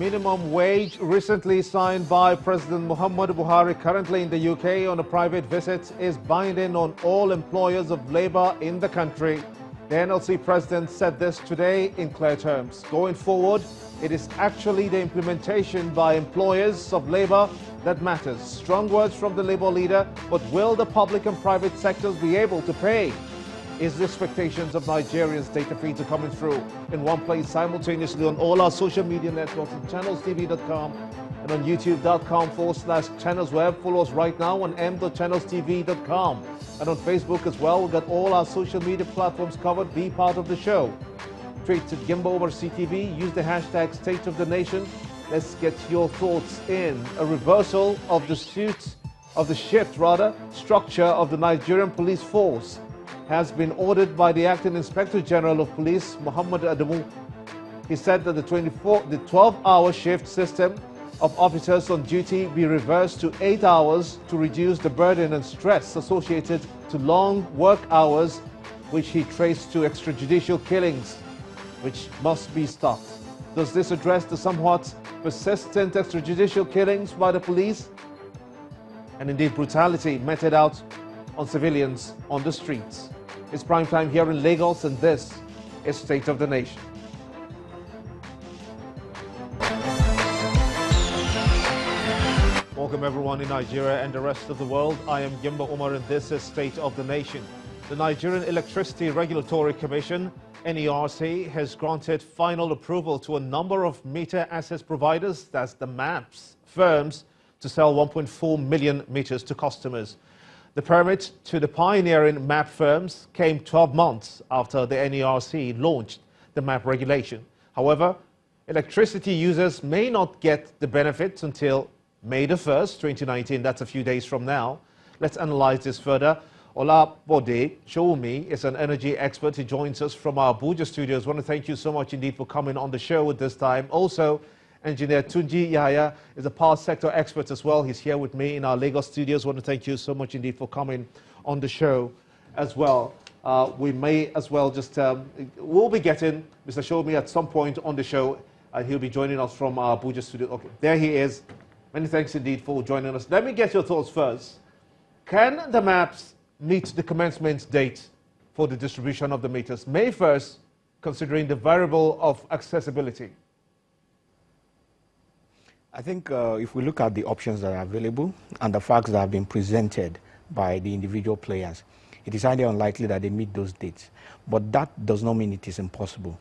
minimum wage recently signed by President Muhammadu Buhari, currently in the UK on a private visit, is binding on all employers of labour in the country. The NLC president said this today in clear terms. Going forward, it is actually the implementation by employers of labour that matters. Strong words from the labour leader, but will the public and private sectors be able to pay? Is the expectations of Nigerians data feeds are coming through in one place simultaneously on all our social media networks, on channelstv.com and on youtube.com/channelsweb. Follow us right now on m.channelstv.com and on Facebook as well. We've got all our social media platforms covered. Be part of the show. Tweet to Gimba over CTV. Use the hashtag State of the Nation. Let's get your thoughts in. A reversal of the shift structure of the Nigerian police force has been ordered by the Acting Inspector General of Police, Muhammad Adamu. He said that the 12-hour shift system of officers on duty be reversed to 8 hours to reduce the burden and stress associated to long work hours, which he traced to extrajudicial killings, which must be stopped. Does this address the somewhat persistent extrajudicial killings by the police and indeed brutality meted out on civilians on the streets? It's prime time here in Lagos, and this is State of the Nation. Welcome everyone in Nigeria and the rest of the world. I am Gimba Umar and this is State of the Nation. The Nigerian Electricity Regulatory Commission, NERC, has granted final approval to a number of meter access providers, that's the MAPs, firms, to sell 1.4 million meters to customers. The permit to the pioneering MAP firms came 12 months after the NERC launched the MAP regulation. However, electricity users may not get the benefits until May the 1st, 2019. That's a few days from now. Let's analyze this further. Olabode Shoumi is an energy expert. He joins us from our Abuja studios. I want to thank you so much indeed for coming on the show at this time. Also, Engineer Tunji Yahaya is a power sector expert as well. He's here with me in our Lagos studios. I want to thank you so much indeed for coming on the show as well. We may as well just, we'll be getting Mr. Shoumi at some point on the show. He'll be joining us from our Abuja studio. Okay, there he is. Many thanks indeed for joining us. Let me get your thoughts first. Can the MAPs meet the commencement date for the distribution of the meters? May 1st, considering the variable of accessibility. I think if we look at the options that are available and the facts that have been presented by the individual players, it is highly unlikely that they meet those dates. But that does not mean it is impossible.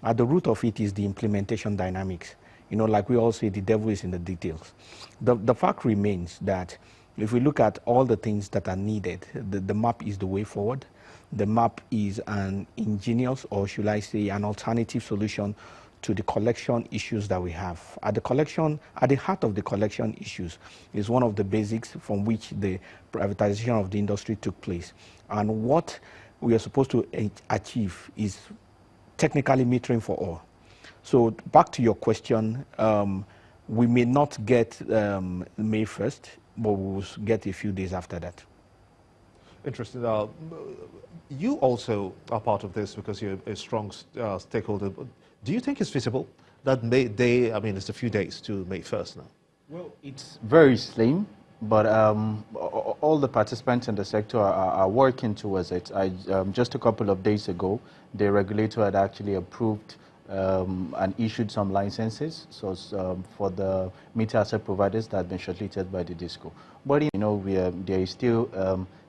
At the root of it is the implementation dynamics. You know, like we all say, the devil is in the details. The fact remains that if we look at all the things that are needed, the MAP is the way forward. The MAP is an ingenious, or should I say, an alternative solution to the collection issues that we have. At the heart of the collection issues is one of the basics from which the privatization of the industry took place. And what we are supposed to achieve is technically metering for all. So back to your question, we may not get May 1st, but we will get a few days after that. Interesting. You also are part of this because you're a strong stakeholder. Do you think it's feasible that it's a few days to May 1st now? Well, it's very slim, but all the participants in the sector are working towards it. Just a couple of days ago, the regulator had actually approved and issued some licenses for the meter asset providers that have been shortlisted by the DISCO. But there is still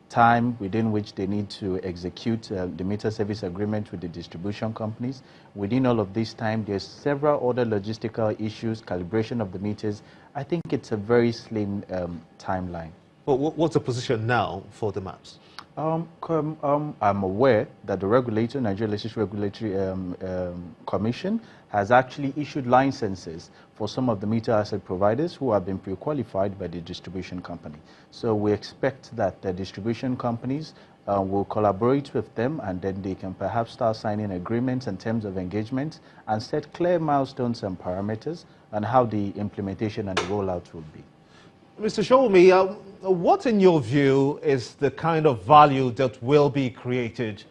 time within which they need to execute the meter service agreement with the distribution companies. Within all of this time, there's several other logistical issues, calibration of the meters. I think it's a very slim timeline. Well, what's the position now for the MAPs? I'm aware that the regulator, Nigeria Electricity Regulatory Commission, has actually issued licenses for some of the meter asset providers who have been pre-qualified by the distribution company. So we expect that the distribution companies will collaborate with them, and then they can perhaps start signing agreements and terms of engagement and set clear milestones and parameters on how the implementation and the rollout will be. Mr. Shoumi, what in your view is the kind of value that will be created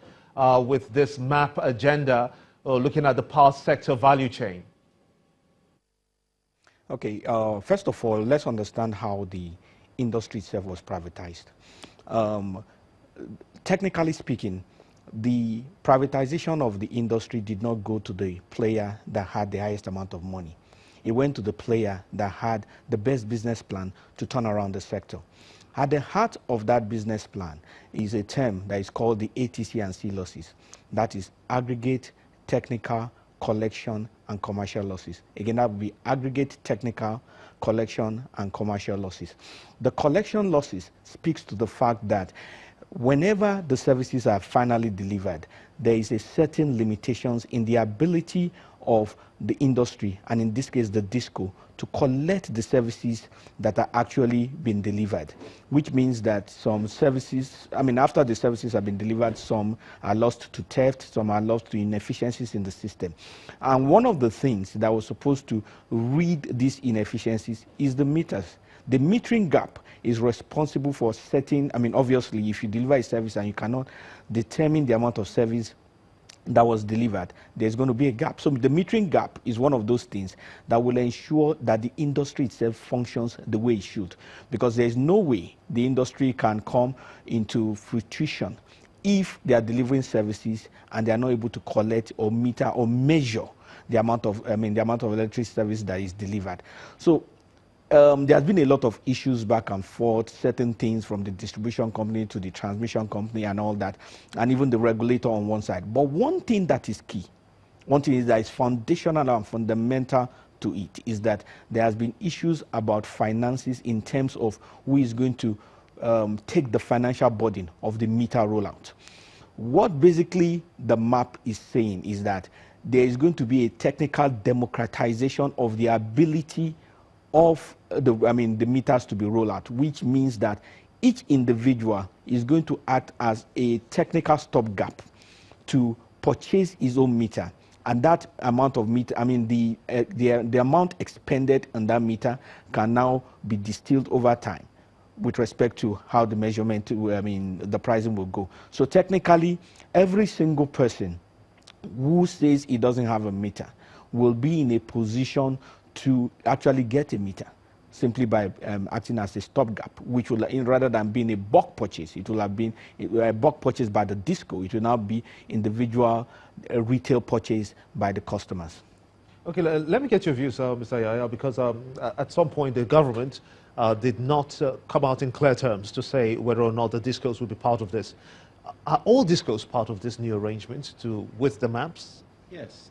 with this MAP agenda, looking at the power sector value chain? Okay, first of all, let's understand how the industry itself was privatized. Um, Technically speaking, the privatization of the industry did not go to the player that had the highest amount of money. It went to the player that had the best business plan to turn around the sector. At the heart of that business plan is a term that is called the ATC and C losses. That is aggregate, technical, collection, and commercial losses. Again, that would be aggregate, technical, collection, and commercial losses. The collection losses speaks to the fact that whenever the services are finally delivered, there is a certain limitations in the ability of the industry, and in this case the DISCO, to collect the services that are actually being delivered, which means that some services, after the services have been delivered, some are lost to theft, some are lost to inefficiencies in the system. And one of the things that was supposed to read these inefficiencies is the meters. The metering gap is responsible for setting, obviously, if you deliver a service and you cannot determine the amount of service that was delivered, there's going to be a gap. So the metering gap is one of those things that will ensure that the industry itself functions the way it should, because there's no way the industry can come into fruition if they are delivering services and they are not able to collect or meter or measure the amount of, the amount of electric service that is delivered. So there has been a lot of issues back and forth, certain things from the distribution company to the transmission company and all that, and even the regulator on one side. But one thing that is key, one thing that is foundational and fundamental to it, is that there has been issues about finances in terms of who is going to take the financial burden of the meter rollout. What basically the map is saying is that there is going to be a technical democratization of the ability of the meters to be rolled out, which means that each individual is going to act as a technical stopgap to purchase his own meter, and that amount of meter, the amount expended on that meter can now be distilled over time with respect to how the measurement, the pricing will go. So technically, every single person who says he doesn't have a meter will be in a position to actually get a meter simply by acting as a stopgap, which will, rather than being a bulk purchase, it will have been a bulk purchase by the DISCO. It will now be individual retail purchase by the customers. Okay, let me get your views, Mr. Yahaya, because at some point the government did not come out in clear terms to say whether or not the DISCOs will be part of this. Are all DISCOs part of this new arrangement with the maps? Yes,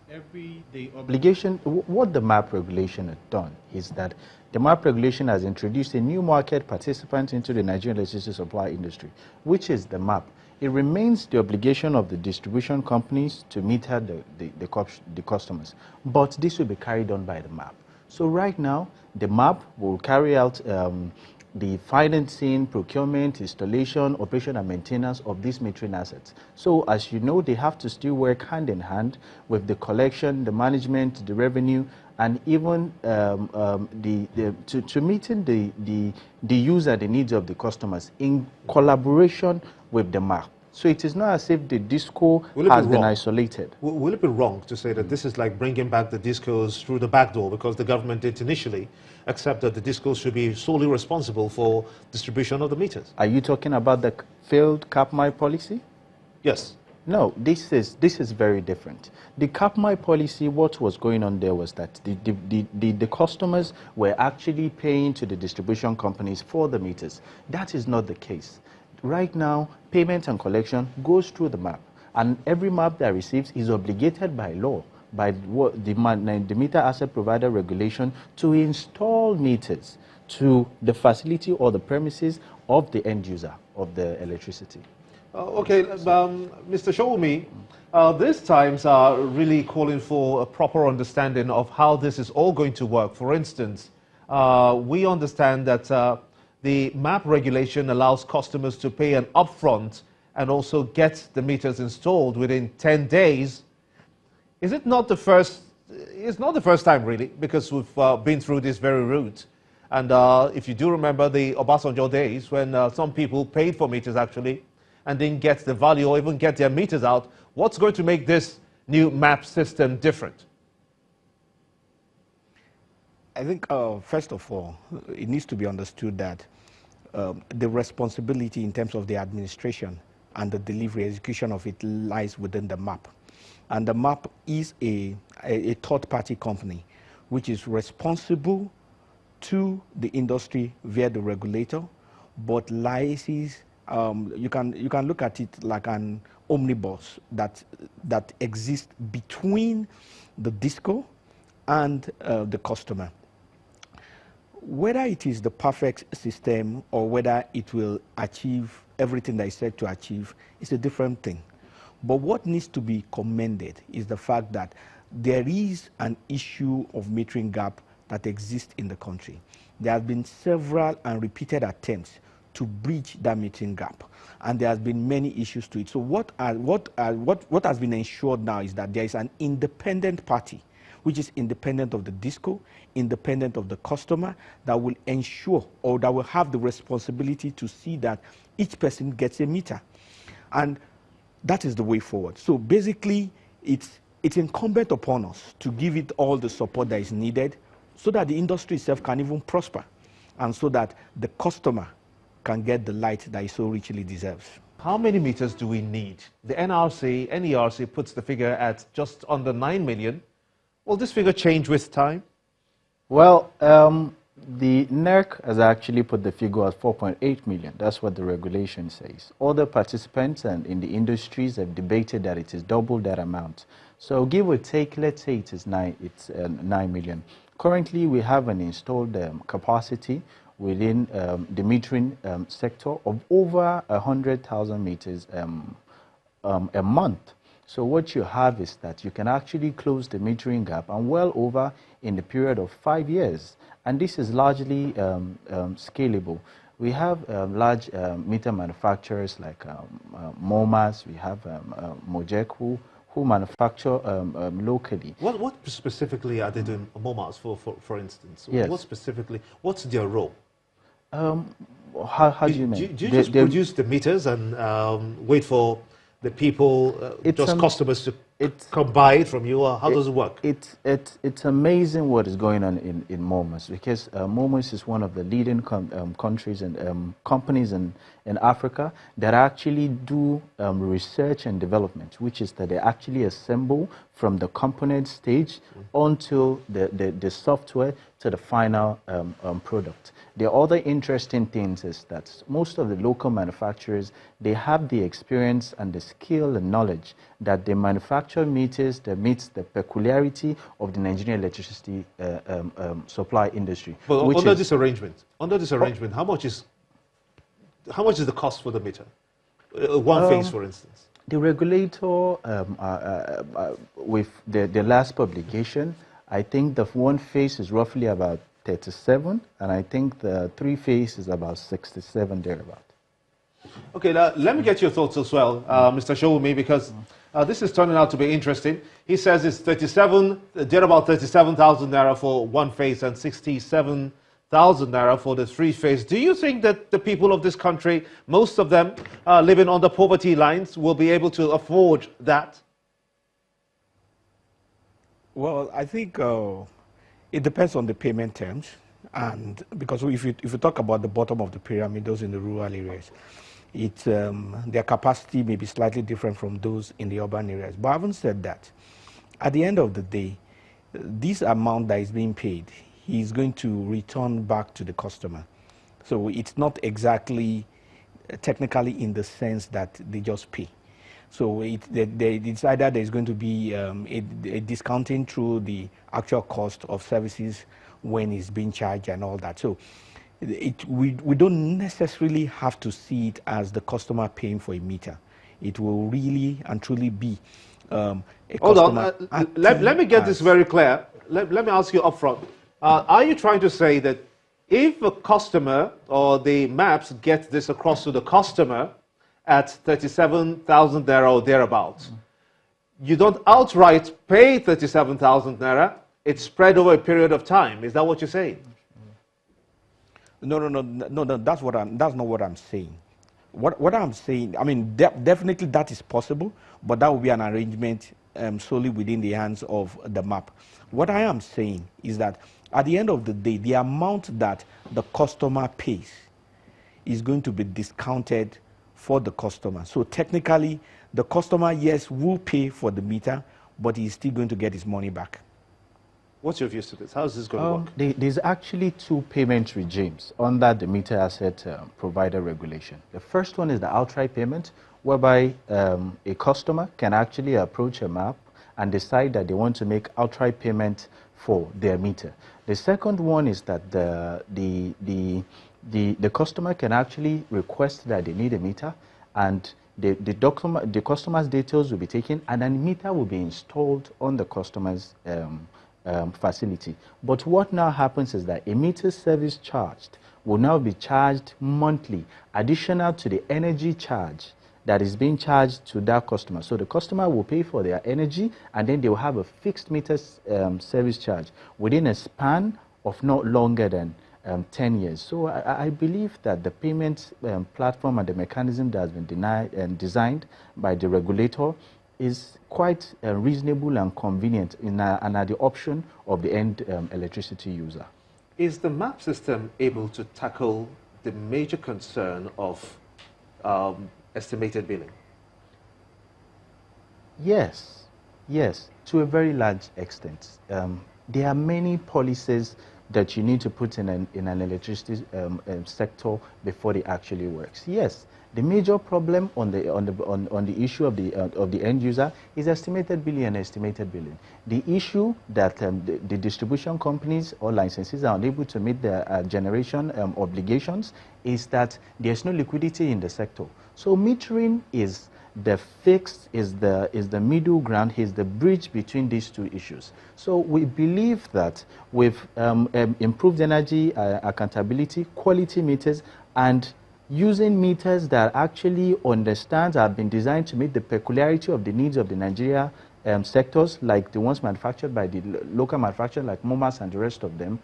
the obligation, what the MAP regulation has done is that the MAP regulation has introduced a new market participant into the Nigerian electricity supply industry, which is the MAP. It remains the obligation of the distribution companies to meter the customers, but this will be carried on by the MAP. So right now, the MAP will carry out the financing, procurement, installation, operation and maintenance of these metering assets. So as you know, they have to still work hand in hand with the collection, the management, the revenue, and even to meeting the user, the needs of the customers in collaboration with the MAP. So it is not as if the DISCO has been isolated. Will it be wrong to say that this is like bringing back the DISCOs through the back door, because the government did initially accept that the DISCOs should be solely responsible for distribution of the meters? Are you talking about the failed CAPMI policy? Yes. No, this is very different. The CAPMI policy, what was going on there was that the customers were actually paying to the distribution companies for the meters. That is not the case. Right now, payment and collection goes through the MAP, and every MAP that receives is obligated by law, by the meter asset provider regulation, to install meters to the facility or the premises of the end user of the electricity. Okay, Mr. Showumi, these times are really calling for a proper understanding of how this is all going to work. For instance, we understand that the MAP regulation allows customers to pay an upfront and also get the meters installed within 10 days. Is it not the first? It's not the first time, really, because we've been through this very route. And if you do remember the Obasanjo days, when some people paid for meters actually and didn't get the value or even get their meters out, what's going to make this new MAP system different? I think, first of all, it needs to be understood that the responsibility in terms of the administration and the delivery, execution of it lies within the MAP. And the MAP is a third-party company which is responsible to the industry via the regulator, but lies, you can look at it like an omnibus that exists between the DISCO and the customer. Whether it is the perfect system or whether it will achieve everything that is said to achieve is a different thing. But what needs to be commended is the fact that there is an issue of metering gap that exists in the country. There have been several and repeated attempts to bridge that metering gap, and there has been many issues to it. So what has been ensured now is that there is an independent party which is independent of the DISCO, independent of the customer, that will ensure or that will have the responsibility to see that each person gets a meter. And that is the way forward. So basically, it's incumbent upon us to give it all the support that is needed so that the industry itself can even prosper and so that the customer can get the light that he so richly deserves. How many meters do we need? The NERC puts the figure at just under 9 million. Will this figure change with time? Well, the NERC has actually put the figure at 4.8 million. That's what the regulation says. Other participants and in the industries have debated that it is double that amount. So give or take, let's say it is 9 million. Currently, we have an installed capacity within the metering sector of over 100,000 meters a month. So what you have is that you can actually close the metering gap and well over in the period of 5 years. And this is largely scalable. We have large meter manufacturers like MOMAS, we have Mojeku, who manufacture locally. What specifically are they doing, MOMAS, for instance? Yes. What specifically, what's their role? How do you mean? Do you just produce the meters and wait for the people, customers to come buy it from you, or how does it work? It's amazing what is going on in MOMAS, because MOMAS is one of the leading countries and companies in Africa that actually do research and development, which is that they actually assemble from the component stage onto the software to the final product. The other interesting things is that most of the local manufacturers, they have the experience and the skill and knowledge that they manufacture meters that meets the peculiarity of the Nigerian electricity supply industry. But under this arrangement, how much is the cost for the meter? One phase, for instance. The regulator, with the last publication, I think the one phase is roughly about 37, and I think the 3 phase is about 67 thereabout. Okay, now let me get your thoughts as well, Mr. Showumi, because this is turning out to be interesting. He says it's 37,000 naira for one phase and 67,000 naira for the 3 phase. Do you think that the people of this country, most of them living under poverty lines, will be able to afford that? Well, I think it depends on the payment terms, and because if you talk about the bottom of the pyramid, those in the rural areas, their capacity may be slightly different from those in the urban areas. But having said that, at the end of the day, this amount that is being paid, he is going to return back to the customer. So it's not exactly technically in the sense that they just pay. So it's either there's going to be a discounting through the actual cost of services when it's being charged and all that. So we don't necessarily have to see it as the customer paying for a meter. It will really and truly be a customer. Hold on, let me get this very clear. Let me ask you up front. Are you trying to say that if a customer or the MAPs get this across to the customer at 37,000 naira or thereabouts, you don't outright pay 37,000 naira, it's spread over a period of time? Is that what you're saying? No, that's not what I'm saying. What I'm saying, I mean, definitely that is possible, but that will be an arrangement solely within the hands of the MAP. What I am saying is that at the end of the day, the amount that the customer pays is going to be discounted for the customer. So technically, the customer, yes, will pay for the meter, but he's still going to get his money back. What's your views to this? How is this going to work? There's actually two payment regimes under the meter asset provider regulation. The first one is the outright payment, whereby a customer can actually approach a MAP and decide that they want to make outright payment for their meter. The second one is that the customer can actually request that they need a meter, and the customer's details will be taken, and a meter will be installed on the customer's facility. But what now happens is that a meter service charged will now be charged monthly, additional to the energy charge that is being charged to that customer. So the customer will pay for their energy, and then they will have a fixed meter service charge within a span of not longer than 10 years. So I believe that the payment platform and the mechanism that has been designed by the regulator is quite reasonable and convenient and at the option of the end electricity user. Is the MAP system able to tackle the major concern of estimated billing? Yes, to a very large extent. There are many policies that you need to put in an electricity sector before it actually works. Yes, the major problem on the issue of the end user is estimated billing and estimated billing. The issue that the distribution companies or licensees are unable to meet their generation obligations is that there's no liquidity in the sector. So metering is the fix, is the middle ground, is the bridge between these two issues. So we believe that with improved energy accountability, quality meters, and using meters that actually have been designed to meet the peculiarity of the needs of the Nigeria sectors, like the ones manufactured by the local manufacturers like Momas and the rest of them,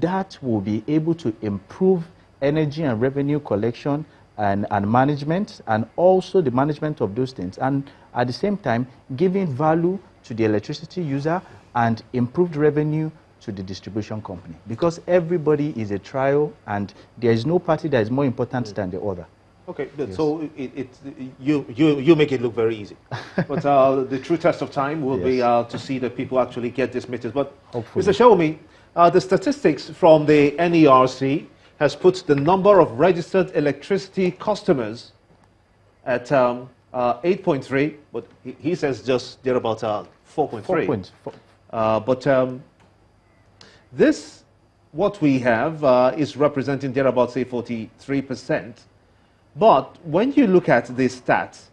that will be able to improve energy and revenue collection and management, and also the management of those things, and at the same time giving value to the electricity user and improved revenue to the distribution company, because everybody is a trial and there is no party that is more important than the other. Okay, Yes. so you make it look very easy, but the true test of time will be to see that people actually get this meters. But Hopefully. Mr. Shawumi, the statistics from the NERC has put the number of registered electricity customers at 8.3, but he says just they're about 4.3. 4.4. But this, what we have, is representing thereabouts, say, 43%. But when you look at these stats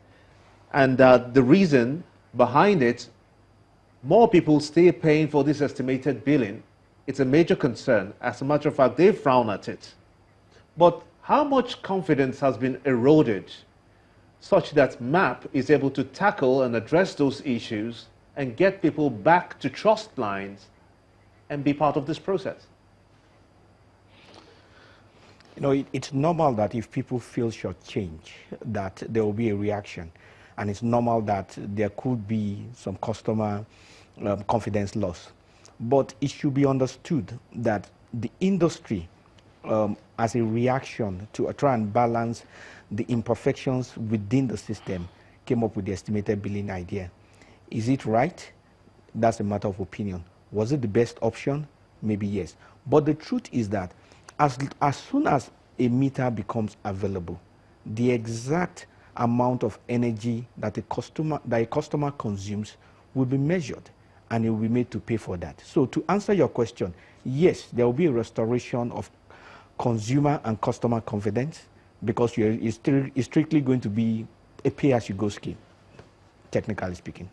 and the reason behind it, more people stay paying for this estimated billing. It's a major concern. As a matter of fact, they frown at it. But how much confidence has been eroded such that MAP is able to tackle and address those issues and get people back to trust lines and be part of this process? You know, it's normal that if people feel shortchanged, that there will be a reaction. And it's normal that there could be some customer confidence loss. But it should be understood that the industry, as a reaction to try and balance the imperfections within the system, came up with the estimated billing idea. Is it right? That's a matter of opinion. Was it the best option? Maybe yes. But the truth is that as soon as a meter becomes available, the exact amount of energy that a customer consumes will be measured, and it will be made to pay for that. So to answer your question, yes, there will be a restoration of consumer and customer confidence, because it's strictly going to be a pay-as-you-go scheme, technically speaking.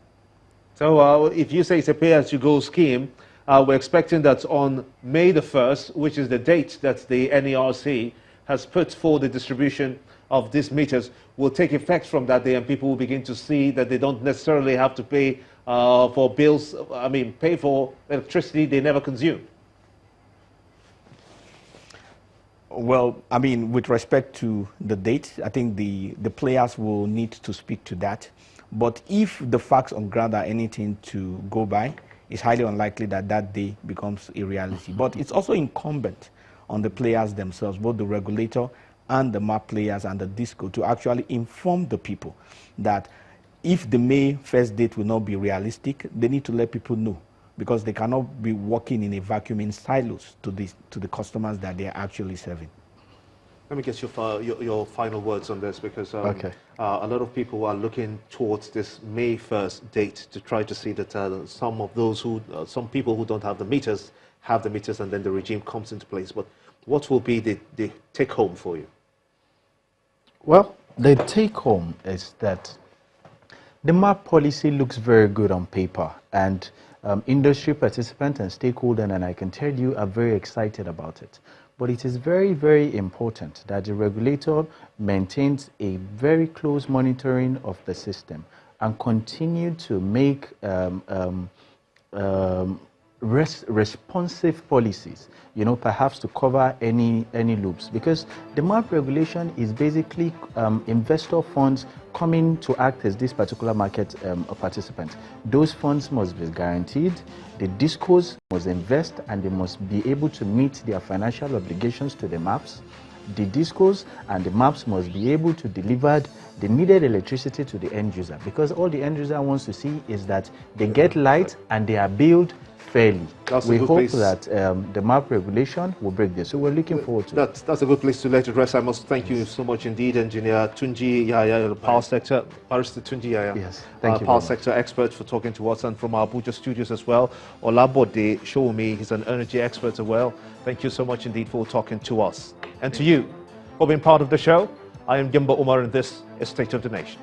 So if you say it's a pay-as-you-go scheme, we're expecting that on May the 1st, which is the date that the NERC has put for the distribution of these meters, will take effect from that day, and people will begin to see that they don't necessarily have to pay for bills, pay for electricity they never consume. Well, with respect to the date, I think the players will need to speak to that. But if the facts on ground are anything to go by, it's highly unlikely that that day becomes a reality. But it's also incumbent on the players themselves, both the regulator and the MAP players and the DISCO, to actually inform the people that if the May 1st date will not be realistic, they need to let people know, because they cannot be working in a vacuum in silos to the customers that they are actually serving. Let me get your final words on this, because a lot of people are looking towards this May 1st date to try to see that some people who don't have the meters have the meters, and then the regime comes into place. But what will be the take home for you? Well, the take home is that the MAP policy looks very good on paper, and industry participants and stakeholders, and I can tell you, are very excited about it. But it is very, very important that the regulator maintains a very close monitoring of the system and continue to make responsive policies, perhaps to cover any loops, because the MAP regulation is basically investor funds coming to act as this particular market participant. Those funds must be guaranteed, the DISCOs must invest, and they must be able to meet their financial obligations to the MAPs. The DISCOs and the MAPs must be able to deliver the needed electricity to the end user, because all the end user wants to see is that they get light and they are billed fairly. We hope that the MAP regulation will break this. So we're looking forward to it. That's a good place to let it rest. I must thank you so much indeed, Engineer Tunji Yaya, the power sector, Barrister Tunji Yaya, yes, thank you, power sector expert, for talking to us, and from our Abuja studios as well. Olabode Shoumi, he's an energy expert as well. Thank you so much indeed for talking to us. And to you for being part of the show. I am Gimba Umar, and this is State of the Nation.